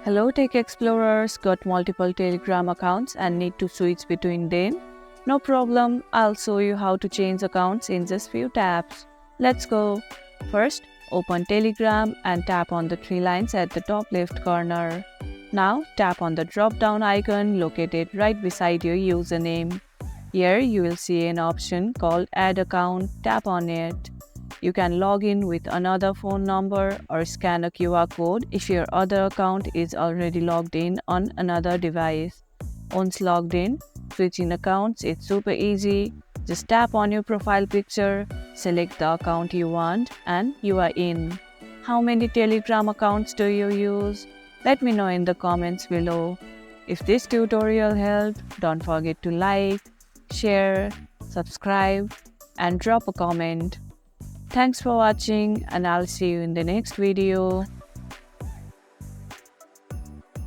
Hello Tech Explorers, got multiple Telegram accounts and need to switch between them? No problem, I'll show you how to change accounts in just few taps. Let's go. First, open Telegram and tap on the three lines at the top left corner. Now tap on the drop-down icon located right beside your username. Here you will see an option called Add Account. Tap on it. You can log in with another phone number or scan a QR code if your other account is already logged in on another device. Once logged in, switching accounts is super easy. Just tap on your profile picture, select the account you want, and you are in. How many Telegram accounts do you use? Let me know in the comments below. If this tutorial helped, don't forget to like, share, subscribe, and drop a comment. Thanks for watching, and I'll see you in the next video.